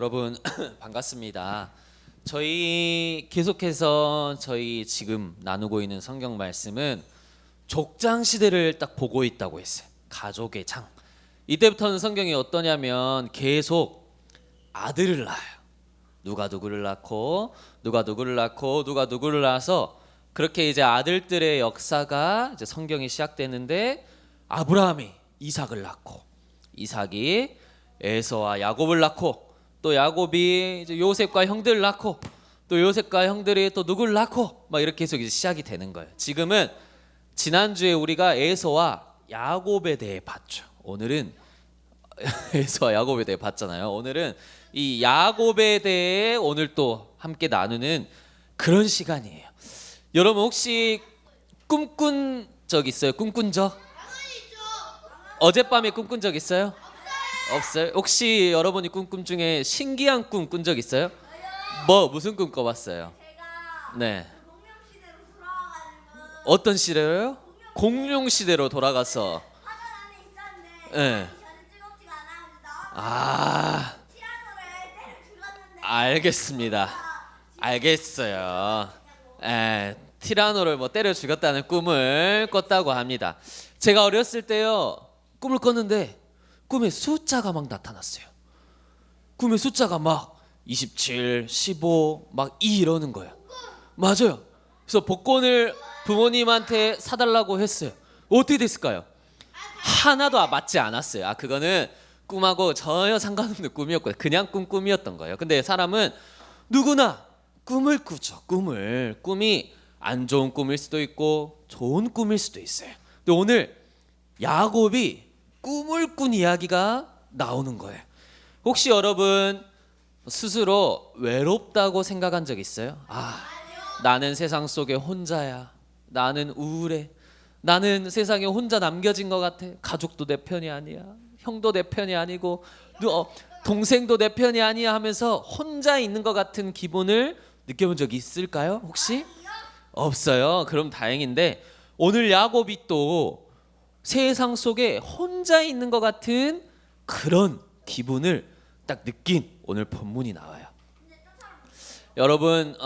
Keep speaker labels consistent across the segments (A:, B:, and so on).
A: 여러분 반갑습니다. 저희 계속해서 저희 지금 나누고 있는 성경 말씀은 족장 시대를 딱 보고 있다고 했어요. 가족의 장. 이때부터는 성경이 어떠냐면 계속 아들을 낳아요. 누가 누구를 낳고 누가 누구를 낳고 누가 누구를 낳아서 그렇게 이제 아들들의 역사가 이제 성경이 시작되는데 아브라함이 이삭을 낳고 이삭이 에서와 야곱을 낳고 또 야곱이 이제 요셉과 형들을 낳고 또 요셉과 형들이 또 누구를 낳고 막 이렇게 계속 이제 시작이 되는 거예요. 지금은 지난주에 우리가 에서와 야곱에 대해 봤죠. 오늘은 에서와 야곱에 대해 봤잖아요. 오늘은 이 야곱에 대해 오늘 또 함께 나누는 그런 시간이에요. 여러분 혹시 꿈꾼 적 있어요? 꿈꾼 적? 어젯밤에 꿈꾼 적 있어요? 없어요? 혹시 여러분이 꿈 중에 신기한 꿈 꾼 적 있어요? 무슨 꿈 꿔봤어요? 네. 어떤 시대로요? 공룡 시대로 돌아가서. 네. 아, 알겠습니다. 알겠어요. 티라노를 때려 죽였다는 꿈을 꿨다고 합니다. 제가 어렸을 때요 꿈을 꿨는데 꿈에 숫자가 막 나타났어요. 꿈에 숫자가 막 27, 15, 막 2 이러는 거예요. 맞아요. 그래서 복권을 부모님한테 사달라고 했어요. 어떻게 됐을까요? 하나도 맞지 않았어요. 그거는 꿈하고 전혀 상관없는 꿈이었고요. 그냥 꿈이었던 거예요. 근데 사람은 누구나 꿈을 꾸죠. 꿈이 안 좋은 꿈일 수도 있고 좋은 꿈일 수도 있어요. 근데 오늘 야곱이 꿈을 꾼 이야기가 나오는 거예요. 혹시 여러분 스스로 외롭다고 생각한 적 있어요? 나는 세상 속에 혼자야. 나는 우울해. 나는 세상에 혼자 남겨진 것 같아. 가족도 내 편이 아니야. 형도 내 편이 아니고 동생도 내 편이 아니야 하면서 혼자 있는 것 같은 기분을 느껴본 적 있을까요? 혹시? 없어요. 그럼 다행인데 오늘 야곱이 또 세상 속에 혼자 있는 것 같은 그런 기분을 딱 느낀 오늘 본문이 나와요. 여러분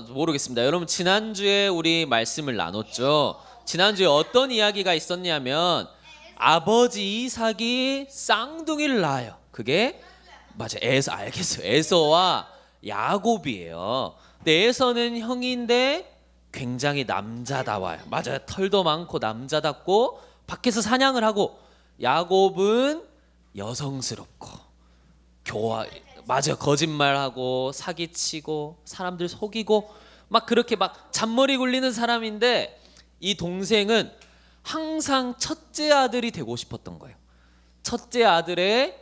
A: 모르겠습니다. 여러분 지난주에 우리 말씀을 나눴죠. 지난주에 어떤 이야기가 있었냐면 아버지 이삭이 쌍둥이를 낳아요. 그게 맞아요. 알겠어요. 에서와 야곱이에요. 근데 에서는 형인데 굉장히 남자다워요. 맞아요. 털도 많고 남자답고 밖에서 사냥을 하고, 야곱은 여성스럽고 맞아요. 거짓말하고 사기치고 사람들 속이고 막 그렇게 막 잔머리 굴리는 사람인데 이 동생은 항상 첫째 아들이 되고 싶었던 거예요. 첫째 아들의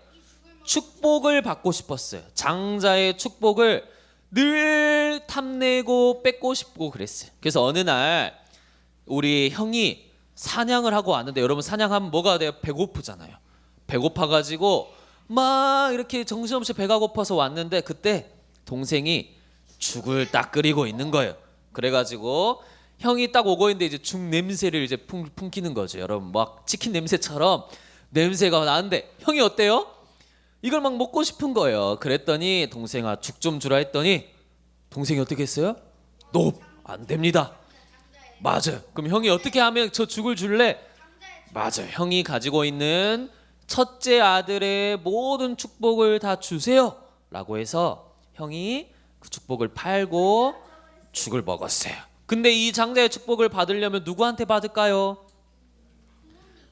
A: 축복을 받고 싶었어요. 장자의 축복을 늘 탐내고 뺏고 싶고 그랬어요. 그래서 어느 날 우리 형이 사냥을 하고 왔는데, 여러분 사냥하면 뭐가 돼요? 배고프잖아요. 배고파가지고 막 이렇게 정신없이 배가 고파서 왔는데 그때 동생이 죽을 딱 끓이고 있는 거예요. 그래가지고 형이 딱 오고 있는데 이제 죽 냄새를 이제 풍기는 거죠. 여러분 막 치킨 냄새처럼 냄새가 나는데 형이 어때요? 이걸 막 먹고 싶은 거예요. 그랬더니 동생아 죽 좀 주라 했더니 동생이 어떻게 했어요? 안 됩니다. 맞아요. 그럼 형이 어떻게 하면 저 죽을 줄래? 맞아요. 형이 가지고 있는 첫째 아들의 모든 축복을 다 주세요 라고 해서 형이 그 축복을 팔고 죽을 먹었어요. 근데 이 장자의 축복을 받으려면 누구한테 받을까요?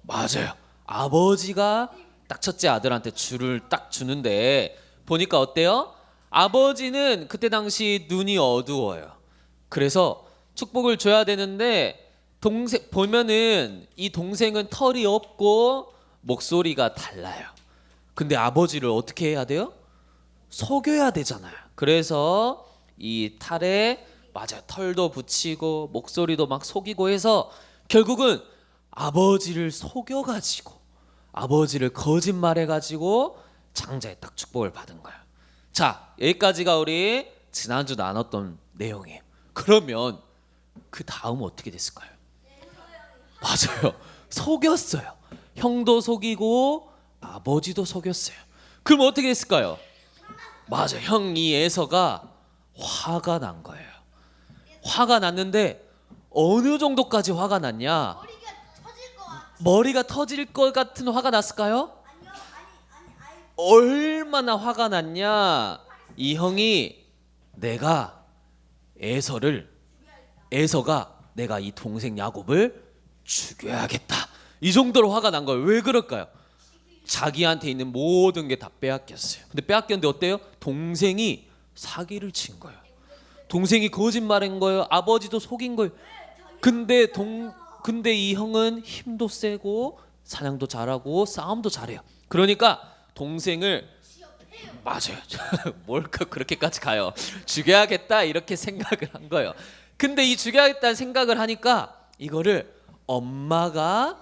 A: 맞아요. 아버지가 딱 첫째 아들한테 줄을 딱 주는데 보니까 어때요? 아버지는 그때 당시 눈이 어두워요. 그래서 축복을 줘야 되는데 동생 보면은 이 동생은 털이 없고 목소리가 달라요. 근데 아버지를 어떻게 해야 돼요? 속여야 되잖아요. 그래서 이 탈에 맞아요. 털도 붙이고 목소리도 막 속이고 해서 결국은 아버지를 속여가지고 아버지를 거짓말해가지고 장자의 딱 축복을 받은 거예요. 자, 여기까지가 우리 지난주 나눴던 내용이에요. 그러면 그 다음 어떻게 됐을까요? 맞아요. 속였어요. 형도 속이고 아버지도 속였어요. 그럼 어떻게 됐을까요? 맞아, 형 이 에서가 화가 난 거예요. 화가 났는데 어느 정도까지 화가 났냐? 머리가 터질 것 같은 화가 났을까요? 얼마나 화가 났냐? 이 형이 내가 에서가 내가 이 동생 야곱을 죽여야겠다, 이 정도로 화가 난 거예요. 왜 그럴까요? 자기한테 있는 모든 게 다 빼앗겼어요. 근데 빼앗겼는데 어때요? 동생이 사기를 친 거예요. 동생이 거짓말한 거예요. 아버지도 속인 거예요. 근데 이 형은 힘도 세고 사냥도 잘하고 싸움도 잘해요. 그러니까 동생을, 맞아요. 뭘까 그렇게까지 가요. 죽여야겠다 이렇게 생각을 한 거예요. 근데 이 죽여야겠다는 생각을 하니까 이거를 엄마가,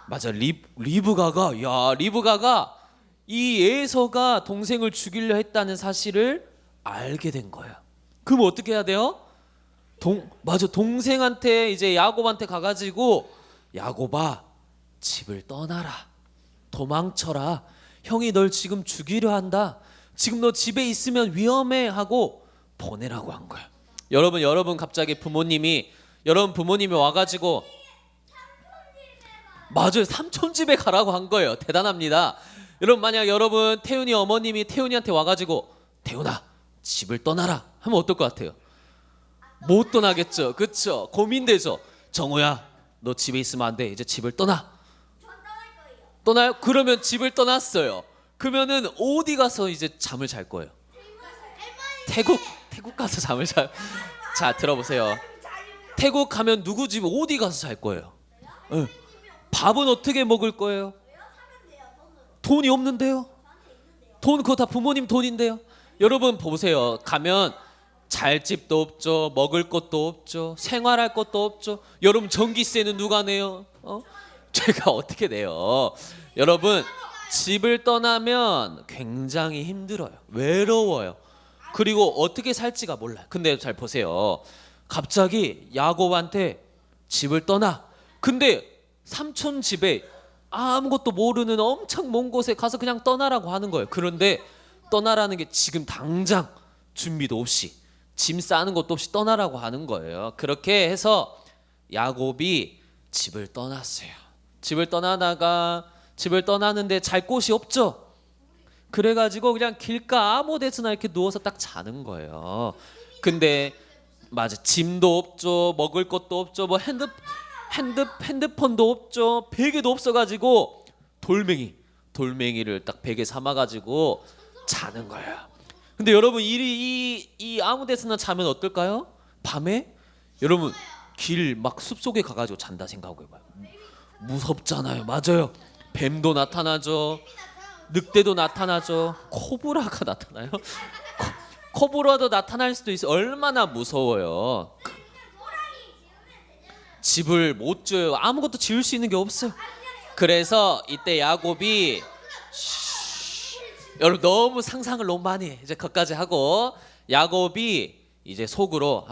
A: 맞아, 리브가가 이 에서가 동생을 죽이려 했다는 사실을 알게 된 거예요. 그럼 어떻게 해야 돼요? 동생한테, 이제 야곱한테 가가지고, 야곱아, 집을 떠나라, 도망쳐라, 형이 널 지금 죽이려 한다, 지금 너 집에 있으면 위험해 하고 보내라고 한 거예요. 여러분 갑자기 여러분 부모님이 와가지고, 맞아요, 삼촌 집에 가라고 한 거예요. 대단합니다. 여러분, 만약 여러분 태훈이 어머님이 태훈이한테 와가지고, 태훈아 집을 떠나라 하면 어떨 것 같아요? 못 떠나겠죠. 그쵸? 고민되죠. 정우야 너 집에 있으면 안 돼, 이제 집을 떠나요? 그러면 집을 떠났어요. 그러면은 어디 가서 이제 잠을 잘 거예요? 태국 가서 잠을 자, 들어보세요. 태국 가면 누구 집 어디 가서 잘 거예요? 네. 밥은 어떻게 먹을 거예요? 돈이 없는데요? 돈 그거 다 부모님 돈인데요? 여러분 보세요. 가면 잘 집도 없죠, 먹을 것도 없죠, 생활할 것도 없죠. 여러분 전기세는 누가 내요? 제가 어떻게 내요? 여러분 집을 떠나면 굉장히 힘들어요. 외로워요. 그리고 어떻게 살지가 몰라요. 근데 잘 보세요. 갑자기 야곱한테 집을 떠나. 근데 삼촌 집에 아무것도 모르는 엄청 먼 곳에 가서 그냥 떠나라고 하는 거예요. 그런데 떠나라는 게 지금 당장 준비도 없이, 짐 싸는 것도 없이 떠나라고 하는 거예요. 그렇게 해서 야곱이 집을 떠났어요. 집을 떠나는데 잘 곳이 없죠. 그래가지고 그냥 길가 아무 데서나 이렇게 누워서 딱 자는 거예요. 근데 맞아, 짐도 없죠, 먹을 것도 없죠, 뭐 핸드폰도 없죠, 베개도 없어가지고 돌멩이를 딱 베개 삼아가지고 자는 거예요. 근데 여러분 이 아무 데서나 자면 어떨까요? 밤에 여러분 길 막 숲속에 가가지고 잔다 생각해봐요. 무섭잖아요. 맞아요. 뱀도 나타나죠, 늑대도 나타나죠, 코브라가 나타나요. 코브라도 나타날 수도 있어요. 얼마나 무서워요. 집을 못 지어요. 아무것도 지을 수 있는 게 없어요. 그래서 이때 야곱이, 여러분 너무 상상을 너무 많이 해. 이제 거기까지 하고 야곱이 이제 속으로,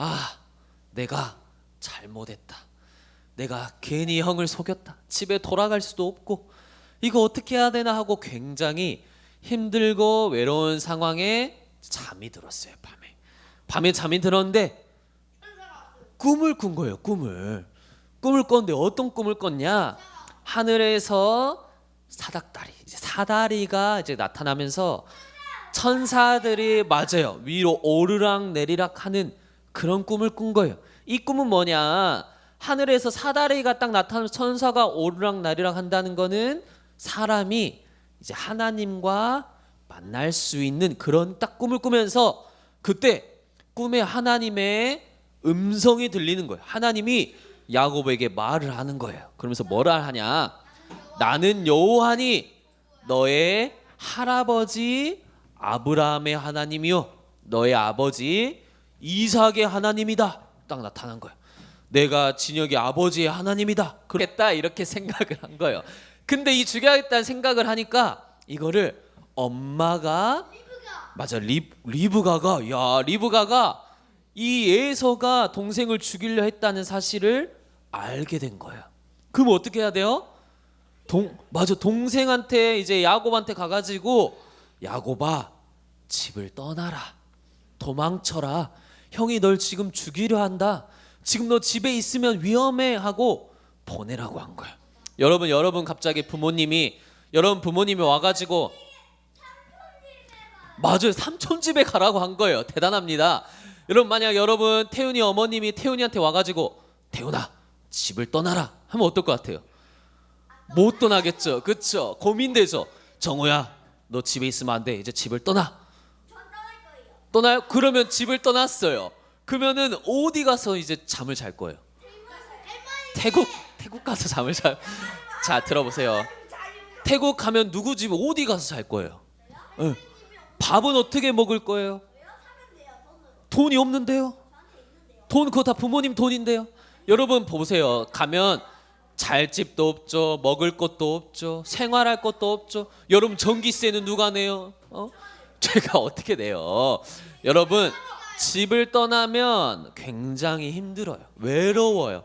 A: 내가 잘못했다, 내가 괜히 형을 속였다, 집에 돌아갈 수도 없고 이거 어떻게 해야 되나 하고 굉장히 힘들고 외로운 상황에 잠이 들었어요. 밤에 잠이 들었는데 꿈을 꾼 거예요. 꿈을 꿨는데 어떤 꿈을 꿨냐? 하늘에서 사다리가 이제 나타나면서 천사들이, 맞아요, 위로 오르락 내리락 하는 그런 꿈을 꾼 거예요. 이 꿈은 뭐냐? 하늘에서 사다리가 딱 나타나면서 천사가 오르락 내리락 한다는 거는 사람이 이제 하나님과 만날 수 있는 그런 딱 꿈을 꾸면서, 그때 꿈에 하나님의 음성이 들리는 거예요. 하나님이 야곱에게 말을 하는 거예요. 그러면서 뭐라 하냐? 나는 여호와니 너의 할아버지 아브라함의 하나님이요 너의 아버지 이삭의 하나님이다. 딱 나타난 거예요. 내가 진혁의 아버지의 하나님이다. 그렇겠다 이렇게 생각을 한 거예요. 근데 이 죽여야겠다는 생각을 하니까 이거를 엄마가, 맞아, 리브가가 이 에서가 동생을 죽이려 했다는 사실을 알게 된 거예요. 그럼 어떻게 해야 돼요? 동생한테, 이제 야곱한테 가가지고, 야곱아 집을 떠나라. 도망쳐라. 형이 널 지금 죽이려 한다. 지금 너 집에 있으면 위험해 하고 보내라고 한 거야. 여러분 갑자기 여러분 부모님이 와가지고 맞아요. 삼촌 집에 가라고 한 거예요. 대단합니다. 여러분 만약 여러분 태훈이 어머님이 태훈이한테 와가지고 태훈아 집을 떠나라 하면 어떨 것 같아요? 못 떠나겠죠. 그쵸? 고민되죠. 정우야 너 집에 있으면 안 돼. 이제 집을 떠나. 떠나요? 그러면 집을 떠났어요. 그러면은 어디 가서 이제 잠을 잘 거예요? 태국 가서 잠을 자 들어보세요. 태국 가면 누구 집 어디 가서 잘 거예요? 네. 밥은 어떻게 먹을 거예요? 돈이 없는데요. 돈 그거 다 부모님 돈인데요. 여러분 보세요. 가면 잘 집도 없죠. 먹을 것도 없죠. 생활할 것도 없죠. 여러분 전기세는 누가 내요? 제가 어떻게 내요? 여러분 집을 떠나면 굉장히 힘들어요. 외로워요.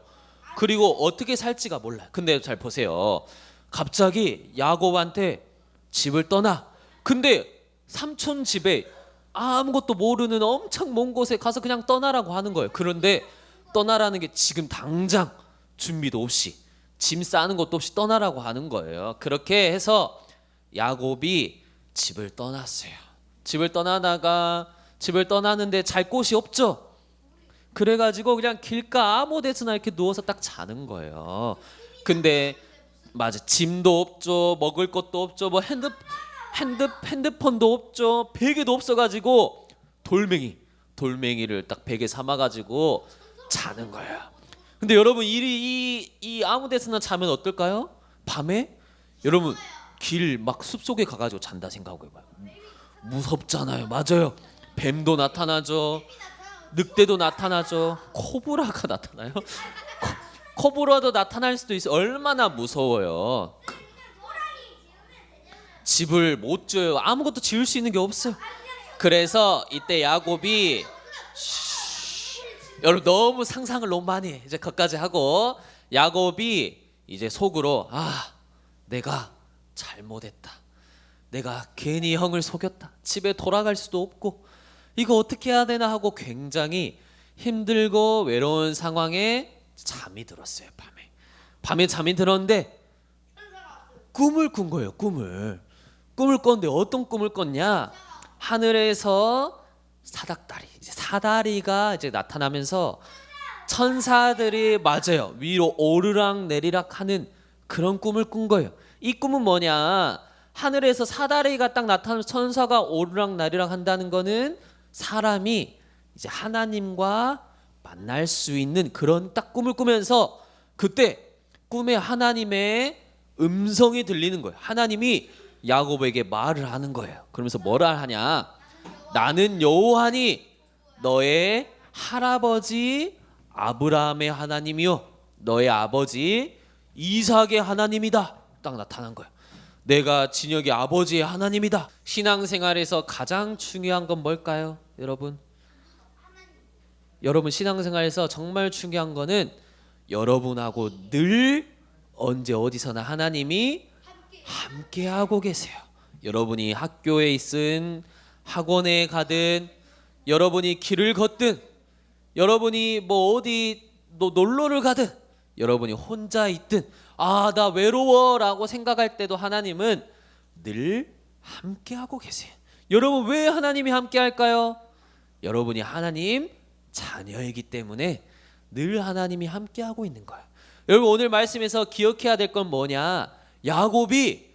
A: 그리고 어떻게 살지가 몰라요. 근데 잘 보세요. 갑자기 야곱한테 집을 떠나. 근데 삼촌 집에 아무것도 모르는 엄청 먼 곳에 가서 그냥 떠나라고 하는 거예요. 그런데 떠나라는 게 지금 당장 준비도 없이 짐 싸는 것도 없이 떠나라고 하는 거예요. 그렇게 해서 야곱이 집을 떠났어요. 집을 떠나는데 잘 곳이 없죠. 그래가지고 그냥 길가 아무 데서나 이렇게 누워서 딱 자는 거예요. 근데 맞아 짐도 없죠. 먹을 것도 없죠. 뭐 핸드폰도 없죠. 베개도 없어가지고 돌멩이를 딱 베개 삼아가지고 자는 거예요. 근데 여러분 이 아무 데서나 자면 어떨까요? 밤에 여러분 길 막 숲속에 가가지고 잔다 생각해봐요. 무섭잖아요. 맞아요. 뱀도 나타나죠. 늑대도 나타나죠. 코브라가 나타나요? 코브라도 나타날 수도 있어요. 얼마나 무서워요. 집을 못 지어요. 아무것도 지을 수 있는 게 없어요. 그래서 이때 야곱이 여러분 너무 상상을 너무 많이 해. 이제 거기까지 하고 야곱이 이제 속으로 내가 잘못했다. 내가 괜히 형을 속였다. 집에 돌아갈 수도 없고 이거 어떻게 해야 되나 하고 굉장히 힘들고 외로운 상황에 잠이 들었어요. 밤에 잠이 들었는데 꿈을 꾼 거예요. 꿈을 꿨는데 어떤 꿈을 꿨냐? 하늘에서 사다리가 이제 나타나면서 천사들이 맞아요. 위로 오르락 내리락 하는 그런 꿈을 꾼 거예요. 이 꿈은 뭐냐? 하늘에서 사다리가 딱 나타나면서 천사가 오르락 내리락 한다는 거는 사람이 이제 하나님과 만날 수 있는 그런 딱 꿈을 꾸면서 그때 꿈에 하나님의 음성이 들리는 거예요. 하나님이 야곱에게 말을 하는 거예요. 그러면서 뭐라 하냐? 나는 여호와니 너의 할아버지 아브라함의 하나님이요 너의 아버지 이삭의 하나님이다. 딱 나타난 거예요. 내가 진혁의 아버지의 하나님이다. 신앙생활에서 가장 중요한 건 뭘까요? 여러분 신앙생활에서 정말 중요한 거는 여러분하고 늘 언제 어디서나 하나님이 함께하고 계세요. 여러분이 학교에 있든 학원에 가든 여러분이 길을 걷든 여러분이 뭐 어디 놀러를 가든 여러분이 혼자 있든 나 외로워라고 생각할 때도 하나님은 늘 함께하고 계세요. 여러분 왜 하나님이 함께할까요? 여러분이 하나님 자녀이기 때문에 늘 하나님이 함께하고 있는 거예요. 여러분 오늘 말씀에서 기억해야 될 건 뭐냐? 야곱이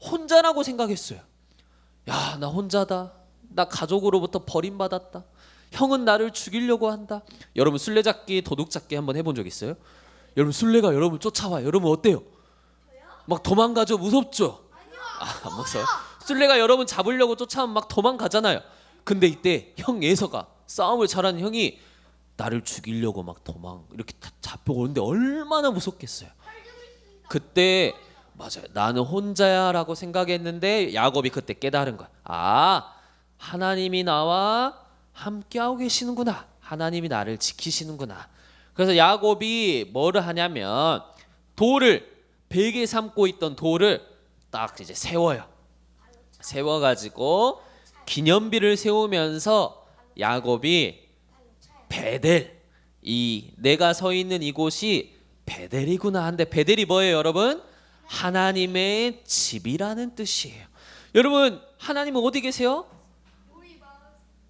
A: 혼자라고 생각했어요. 야, 나 혼자다. 나 가족으로부터 버림받았다. 형은 나를 죽이려고 한다. 여러분 술래잡기 도둑잡기 한번 해본 적 있어요? 여러분 술래가 여러분 쫓아와. 여러분 어때요? 막 도망가죠. 무섭죠? 안 무서워요? 술래가 여러분 잡으려고 쫓아오면 막 도망가잖아요. 근데 이때 형 예서가 싸움을 잘하는 형이 나를 죽이려고 막 이렇게 잡혀오는데 얼마나 무섭겠어요. 그때 맞아요. 나는 혼자야라고 생각했는데 야곱이 그때 깨달은 거야. 하나님이 나와 함께하고 계시는구나. 하나님이 나를 지키시는구나. 그래서 야곱이 뭐를 하냐면 베개 삼고 있던 돌을 딱 이제 세워가지고 기념비를 세우면서 야곱이 베델, 이 내가 서 있는 이곳이 베델이구나 한데, 베델이 뭐예요 여러분? 하나님의 집이라는 뜻이에요. 여러분, 하나님은 어디 계세요?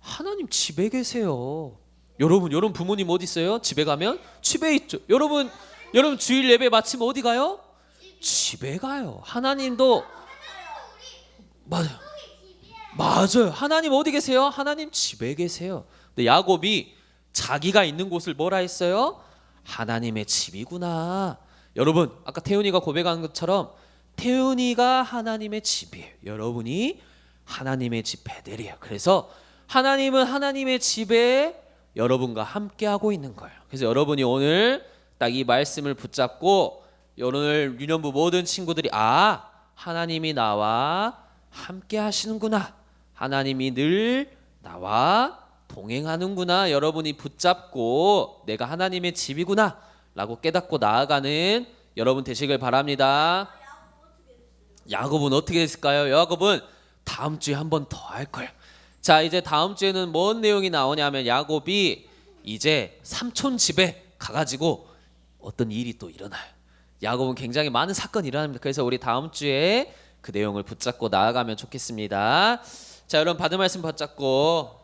A: 하나님 집에 계세요. 여러분 부모님 어디 있어요? 집에 가면 집에 있죠. 여러분 주일 예배 마치면 어디 가요? 집에 가요. 하나님도 맞아요. 하나님 어디 계세요? 하나님 집에 계세요. 근데 야곱이 자기가 있는 곳을 뭐라 했어요? 하나님의 집이구나. 여러분, 아까 태훈이가 고백한 것처럼 태훈이가 하나님의 집이에요. 여러분이 하나님의 집 베델이에요. 그래서 하나님은 하나님의 집에 여러분과 함께하고 있는 거예요. 그래서 여러분이 오늘 딱 이 말씀을 붙잡고, 오늘 유년부 모든 친구들이 하나님이 나와 함께 하시는구나, 하나님이 늘 나와 동행하는구나, 여러분이 붙잡고 내가 하나님의 집이구나 라고 깨닫고 나아가는 여러분 되시길 바랍니다. 야곱은 어떻게 됐을까요? 야곱은 다음 주에 한 번 더 할 거예요. 자, 이제 다음 주에는 뭔 내용이 나오냐면 야곱이 이제 삼촌 집에 가가지고 어떤 일이 또 일어나요. 야곱은 굉장히 많은 사건이 일어납니다. 그래서 우리 다음 주에 그 내용을 붙잡고 나아가면 좋겠습니다. 자, 여러분 받은 말씀 붙잡고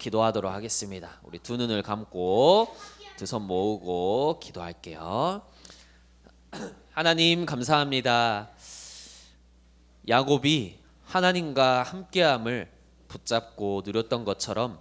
A: 기도하도록 하겠습니다. 우리 두 눈을 감고 두 손 모으고 기도할게요. 하나님 감사합니다. 야곱이 하나님과 함께함을 붙잡고 누렸던 것처럼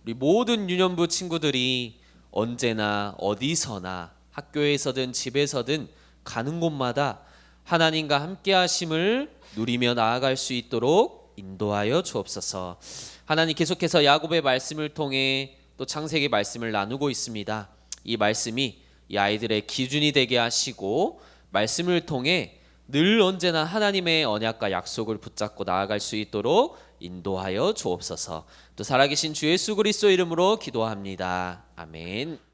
A: 우리 모든 유년부 친구들이 언제나 어디서나 학교에서든 집에서든 가는 곳마다 하나님과 함께하심을 누리며 나아갈 수 있도록 인도하여 주옵소서. 하나님, 계속해서 야곱의 말씀을 통해 또 창세기 말씀을 나누고 있습니다. 이 말씀이 이 아이들의 기준이 되게 하시고 말씀을 통해 늘 언제나 하나님의 언약과 약속을 붙잡고 나아갈 수 있도록 인도하여 주옵소서. 또 살아계신 주 예수 그리스도 이름으로 기도합니다. 아멘.